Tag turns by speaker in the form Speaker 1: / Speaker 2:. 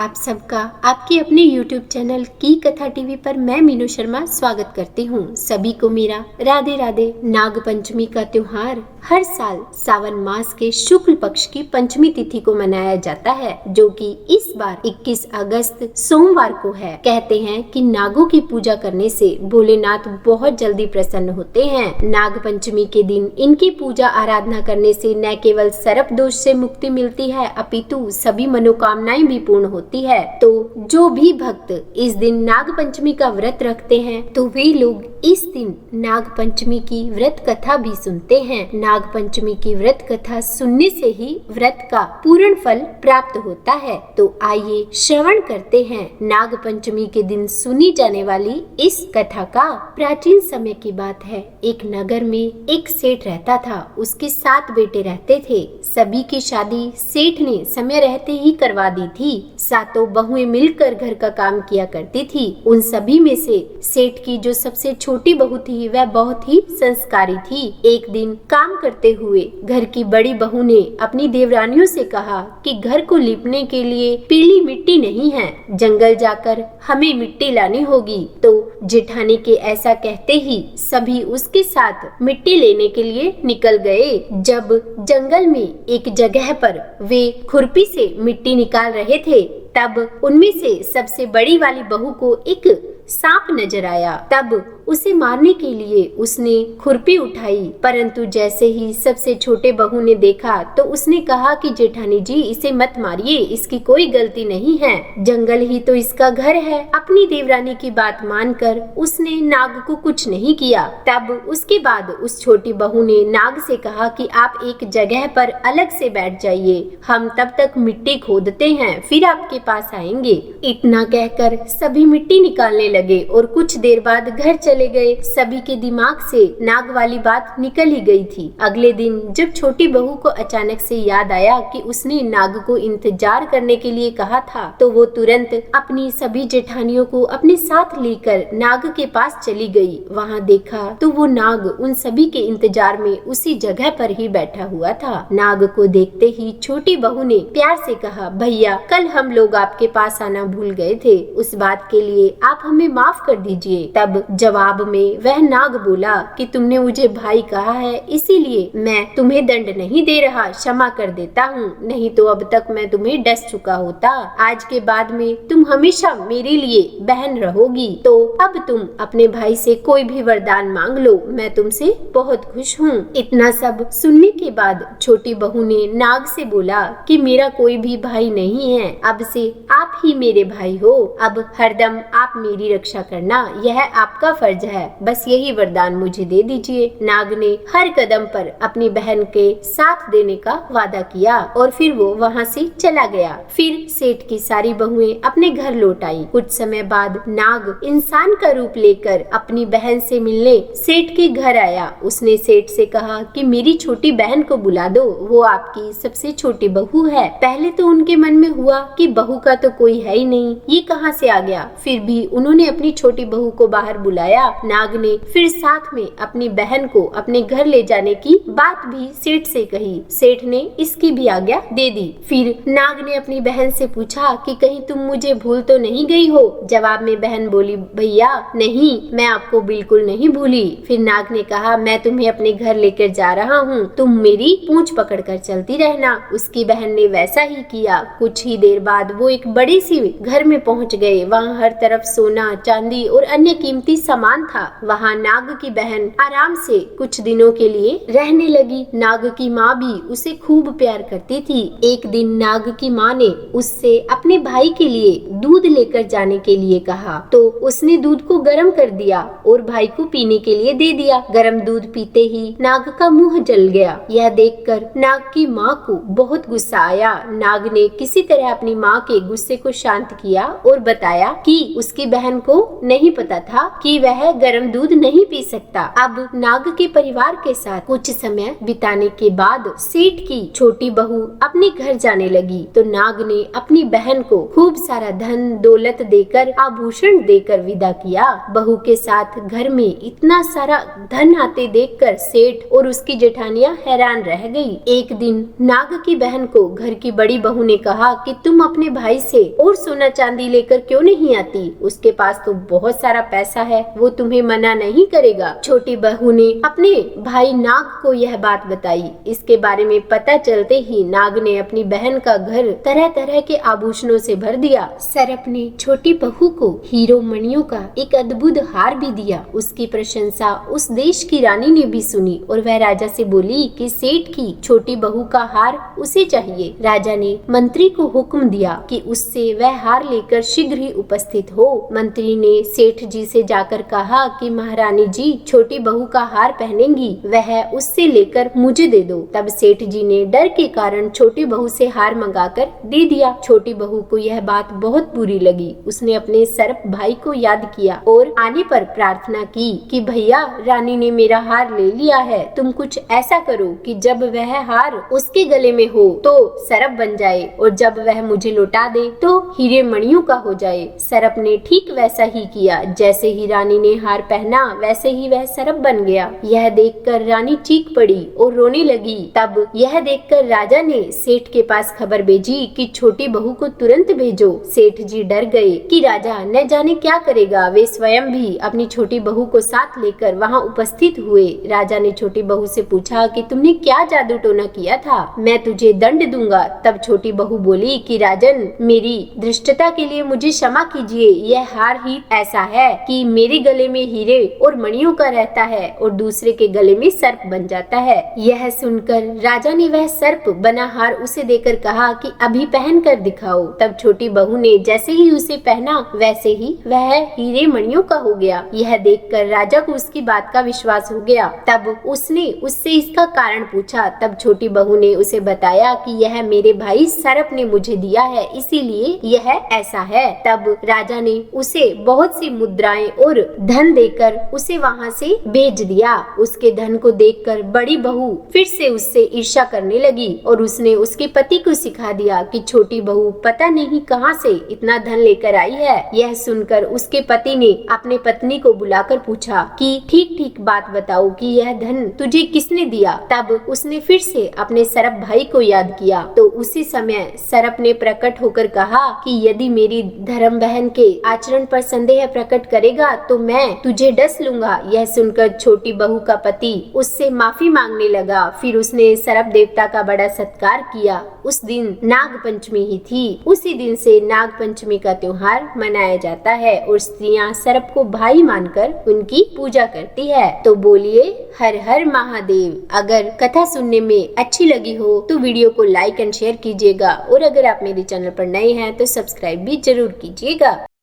Speaker 1: आप सबका आपके अपने YouTube चैनल की कथा टीवी पर मैं मीनू शर्मा स्वागत करती हूँ। सभी को मेरा राधे राधे। नाग पंचमी का त्योहार हर साल सावन मास के शुक्ल पक्ष की पंचमी तिथि को मनाया जाता है, जो कि इस बार 21 अगस्त सोमवार को है। कहते हैं कि नागों की पूजा करने से भोलेनाथ बहुत जल्दी प्रसन्न होते हैं। नाग पंचमी के दिन इनकी पूजा आराधना करने से न केवल सर्प दोष से मुक्ति मिलती है, अपितु सभी मनोकामनाएं भी पूर्ण होती है। तो जो भी भक्त इस दिन नाग पंचमी का व्रत रखते हैं, तो वे लोग इस दिन नाग पंचमी की व्रत कथा भी सुनते हैं। नाग पंचमी की व्रत कथा सुनने से ही व्रत का पूर्ण फल प्राप्त होता है। तो आइए श्रवण करते हैं नाग पंचमी के दिन सुनी जाने वाली इस कथा का। प्राचीन समय की बात है। एक नगर में एक सेठ रहता था। उसके 7 बेटे रहते थे। सभी की शादी सेठ ने समय रहते ही करवा दी थी। 7 बहुएं मिलकर घर का काम किया करती थी। उन सभी में से सेठ की जो सबसे छोटी बहू थी, वह बहुत ही संस्कारी थी। एक दिन काम करते हुए घर की बड़ी बहू ने अपनी देवरानियों से कहा कि घर को लीपने के लिए पीली मिट्टी नहीं है, जंगल जाकर हमें मिट्टी लानी होगी। तो जेठानी के ऐसा कहते ही सभी उसके साथ मिट्टी लेने के लिए निकल गए। जब जंगल में एक जगह पर वे खुरपी से मिट्टी निकाल रहे थे, तब उनमें से सबसे बड़ी वाली बहू को एक सांप नजर आया। तब उसे मारने के लिए उसने खुरपी उठाई, परंतु जैसे ही सबसे छोटे बहू ने देखा तो उसने कहा कि जेठानी जी, इसे मत मारिए, इसकी कोई गलती नहीं है, जंगल ही तो इसका घर है। अपनी देवरानी की बात मानकर उसने नाग को कुछ नहीं किया। तब उसके बाद उस छोटी बहू ने नाग से कहा कि आप एक जगह पर अलग से बैठ जाइए, हम तब तक मिट्टी खोदते हैं, फिर आपके पास आएंगे। इतना कहकर सभी मिट्टी निकालने लगे और कुछ देर बाद घर चले गए। सभी के दिमाग से नाग वाली बात निकल ही गई थी। अगले दिन जब छोटी बहू को अचानक से याद आया कि उसने नाग को इंतजार करने के लिए कहा था, तो वो तुरंत अपनी सभी जेठानियों को अपने साथ लेकर नाग के पास चली गई। वहाँ देखा तो वो नाग उन सभी के इंतजार में उसी जगह पर ही बैठा हुआ था। नाग को देखते ही छोटी बहू ने प्यार से कहा, भैया, कल हम लोग आपके पास आना भूल गए थे, उस बात के लिए आप हमें माफ कर दीजिए। तब जवाब में वह नाग बोला कि तुमने मुझे भाई कहा है, इसीलिए मैं तुम्हें दंड नहीं दे रहा, क्षमा कर देता हूँ, नहीं तो अब तक मैं तुम्हें डस चुका होता। आज के बाद में तुम हमेशा मेरे लिए बहन रहोगी। तो अब तुम अपने भाई से कोई भी वरदान मांग लो, मैं तुमसे बहुत खुश हूँ। इतना सब सुनने के बाद छोटी बहू ने नाग से बोला कि मेरा कोई भी भाई नहीं है, अब से आप ही मेरे भाई हो। अब हरदम आप मेरी रक्षा करना, यह आपका फर्ज है, बस यही वरदान मुझे दे दीजिए। नाग ने हर कदम पर अपनी बहन के साथ देने का वादा किया और फिर वो वहाँ से चला गया। फिर सेठ की सारी बहुएं अपने घर लौट आई। कुछ समय बाद नाग इंसान का रूप लेकर अपनी बहन से मिलने सेठ के घर आया। उसने सेठ से कहा कि मेरी छोटी बहन को बुला दो, वो आपकी सबसे छोटी बहू है। पहले तो उनके मन में हुआ कि बहू का तो कोई है ही नहीं, ये कहाँ से आ गया। फिर भी उन्होंने अपनी छोटी बहू को बाहर बुलाया। नाग ने फिर साथ में अपनी बहन को अपने घर ले जाने की बात भी सेठ से कही। सेठ ने इसकी भी आज्ञा दे दी। फिर नाग ने अपनी बहन से पूछा कि कहीं तुम मुझे भूल तो नहीं गई हो। जवाब में बहन बोली, भैया नहीं, मैं आपको बिल्कुल नहीं भूली। फिर नाग ने कहा, मैं तुम्हें अपने घर लेकर जा रहा हूँ, तुम मेरी पूंछ पकड़कर चलती रहना। उसकी बहन ने वैसा ही किया। कुछ ही देर बाद वो एक बड़ी सी घर में पहुँच गए। वहाँ हर तरफ सोना, चांदी और अन्य कीमती सामान था। वहाँ नाग की बहन आराम से कुछ दिनों के लिए रहने लगी। नाग की माँ भी उसे खूब प्यार करती थी। एक दिन नाग की माँ ने उससे अपने भाई के लिए दूध लेकर जाने के लिए कहा, तो उसने दूध को गर्म कर दिया और भाई को पीने के लिए दे दिया। गर्म दूध पीते ही नाग का मुंह जल गया। यह देखकर नाग की माँ को बहुत गुस्सा आया। नाग ने किसी तरह अपनी माँ के गुस्से को शांत किया और बताया कि उसकी बहन बहन को नहीं पता था कि वह गर्म दूध नहीं पी सकता। अब नाग के परिवार के साथ कुछ समय बिताने के बाद सेठ की छोटी बहू अपने घर जाने लगी तो नाग ने अपनी बहन को खूब सारा धन दौलत देकर आभूषण देकर विदा किया। बहू के साथ घर में इतना सारा धन आते देखकर सेठ और उसकी जेठानियां हैरान रह गई। एक दिन नाग की बहन को घर की बड़ी बहू ने कहा कि तुम अपने भाई से और सोना चांदी लेकर क्यों नहीं आती? उसके पास तो बहुत सारा पैसा है, वो तुम्हें मना नहीं करेगा। छोटी बहू ने अपने भाई नाग को यह बात बताई। इसके बारे में पता चलते ही नाग ने अपनी बहन का घर तरह तरह के आभूषणों से भर दिया। सरप ने छोटी बहू को हीरो मणियों का एक अद्भुत हार भी दिया। उसकी प्रशंसा उस देश की रानी ने भी सुनी और वह राजा से बोली कि सेठ की छोटी बहू का हार उसे चाहिए। राजा ने मंत्री को हुक्म दिया कि उससे वह हार लेकर शीघ्र ही उपस्थित हो। मंत्री ने सेठ जी से जाकर कहा कि महारानी जी छोटी बहू का हार पहनेंगी, वह उससे लेकर मुझे दे दो। तब सेठ जी ने डर के कारण छोटी बहू से हार मंगाकर दे दिया। छोटी बहू को यह बात बहुत बुरी लगी। उसने अपने सर्प भाई को याद किया और आने पर प्रार्थना की कि भैया रानी ने मेरा हार ले लिया है, तुम कुछ ऐसा करो कि जब वह हार उसके गले में हो तो सरप बन जाए और जब वह मुझे लौटा दे तो हीरे मणियों का हो जाए। सरप ने ठीक वैसा ही किया। जैसे ही रानी ने हार पहना वैसे ही वह सरप बन गया। यह देखकर रानी चीख पड़ी और रोने लगी। तब यह देखकर राजा ने सेठ के पास खबर भेजी कि छोटी बहू को तुरंत भेजो। सेठ जी डर गए कि राजा न जाने क्या करेगा। वे स्वयं भी अपनी छोटी बहू को साथ लेकर वहां उपस्थित हुए। राजा ने छोटी बहू से पूछा कि तुमने क्या जादू टोना किया था, मैं तुझे दंड दूंगा। तब छोटी बहू बोली कि राजन मेरी धृष्टता के लिए मुझे क्षमा कीजिए। यह हार ही ऐसा है कि मेरे गले में हीरे और मणियों का रहता है और दूसरे के गले में सर्प बन जाता है। यह सुनकर राजा ने वह सर्प बना हार उसे देकर कहा कि अभी पहन कर दिखाओ। तब छोटी बहू ने जैसे ही उसे पहना वैसे ही वह हीरे मणियों का हो गया। यह देखकर राजा को उसकी बात का विश्वास हो गया। तब उसने उससे इसका कारण पूछा। तब छोटी बहू ने उसे बताया कि यह मेरे भाई सरप ने मुझे दिया है, इसीलिए यह ऐसा है। तब राजा ने उसे बहुत सी मुद्राएं और धन देकर उसे वहां से भेज दिया। उसके धन को देखकर बड़ी बहू फिर से उससे ईर्ष्या करने लगी और उसने उसके पति को सिखा दिया कि छोटी बहू पता नहीं कहां से इतना धन लेकर आई है। यह सुनकर उसके पति ने अपने पत्नी को बुलाकर पूछा कि ठीक ठीक बात बताओ कि यह धन तुझे किसने दिया। तब उसने फिर से अपने सरप भाई को याद किया तो उसी समय सरप ने प्रकट होकर कहा कि यदि मेरी धर्म बहन के आचरण पर संदेह प्रकट करेगा तो मैं तुझे डस लूंगा। यह सुनकर छोटी बहू का पति उससे माफी मांगने लगा। फिर उसने सरप देवता का बड़ा सत्कार किया। उस दिन नाग पंचमी ही थी। उसी दिन से नाग पंचमी का त्योहार मनाया जाता है और स्त्रियां सर्प को भाई मानकर उनकी पूजा करती है। तो बोलिए हर हर महादेव। अगर कथा सुनने में अच्छी लगी हो तो वीडियो को लाइक एंड शेयर कीजिएगा और अगर आप मेरे चैनल पर नए हैं तो सब्सक्राइब भी जरूर कीजिएगा।